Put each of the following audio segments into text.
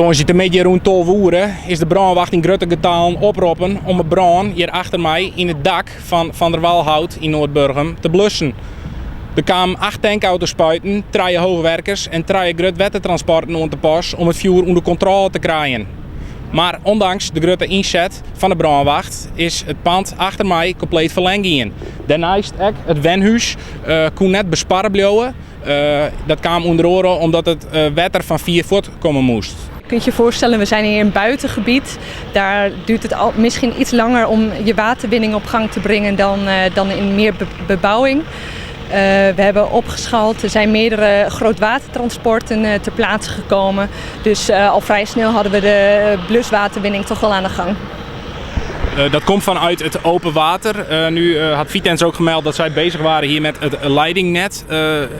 Toen je een beetje rond 12 uur is de brandwacht in grote getalen oproepen om een brand hier achter mij in het dak van der Walhout in Noordburgum te blussen. Er kwamen 8 tankauto's spuiten, 3 hoogwerkers en 3 grote wettentransporten onder de pas om het vuur onder controle te krijgen. Maar ondanks de grote inzet van de brandwacht is het pand achter mij compleet verlengd. Daarnaast ook het wenhuis kon net besparen blijven. Dat kwam onder oren omdat het water van 4 voet komen moest. Je kunt je voorstellen, we zijn hier in een buitengebied. Daar duurt het misschien iets langer om je waterwinning op gang te brengen dan in meer bebouwing. We hebben opgeschaald, er zijn meerdere grootwatertransporten ter plaatse gekomen. Dus al vrij snel hadden we de bluswaterwinning toch wel aan de gang. Dat komt vanuit het open water. Nu had Vitens ook gemeld dat zij bezig waren hier met het leidingnet.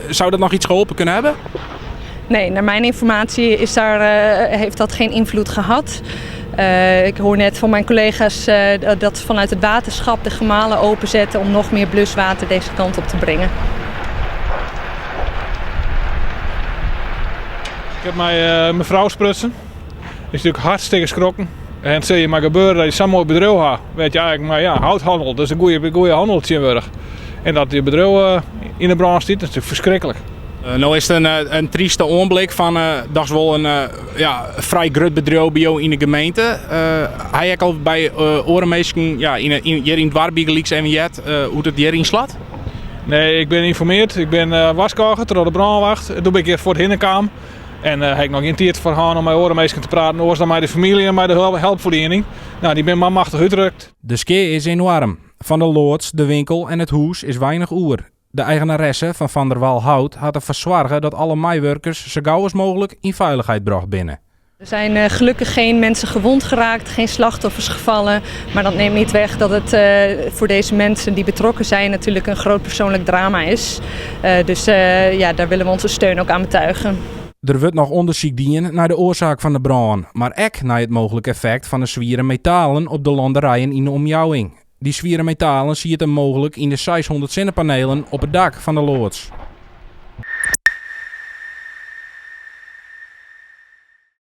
Zou dat nog iets geholpen kunnen hebben? Nee, naar mijn informatie heeft dat geen invloed gehad. Ik hoor net van mijn collega's dat vanuit het waterschap de gemalen openzetten om nog meer bluswater deze kant op te brengen. Ik heb mijn vrouw sprutsen. Die is natuurlijk hartstikke schrokken. En het zie je maar gebeuren dat je zo'n mooi bedrijf hebt. Weet je eigenlijk, maar ja, houthandel, dat is een goede handeltje. En dat je bedrijf in de brand zit, dat is natuurlijk verschrikkelijk. Nou is het een trieste ogenblik van dat is wel een vrij groot bedrijf bij jou in de gemeente. Hij heeft al bij orenmeesken hier in het Warbiegelieks en hoe het hierin slaat? Nee, ik ben geïnformeerd. Ik ben waskager door de brandwacht. Dat doe ik hier voor het hinnenkam. En heb ik nog geen tijd voor gaan om met orenmeesken te praten. Oors dan met de familie en met de hulpverlening. Nou, die ben maar machtig uitgedrukt. De sfeer is enorm. Van de loods, de winkel en het huis is weinig oer. De eigenaresse van der Walhout had ervoor zorgen dat alle meewerkers zo gauw als mogelijk in veiligheid bracht binnen. Er zijn gelukkig geen mensen gewond geraakt, geen slachtoffers gevallen. Maar dat neemt niet weg dat het voor deze mensen die betrokken zijn natuurlijk een groot persoonlijk drama is. Dus daar willen we onze steun ook aan betuigen. Er wordt nog onderzoek dienen naar de oorzaak van de brand, maar ook naar het mogelijke effect van de zware metalen op de landerijen in de omjouwing. Die zware metalen zie je het mogelijk in de 600 zonnepanelen op het dak van de loods.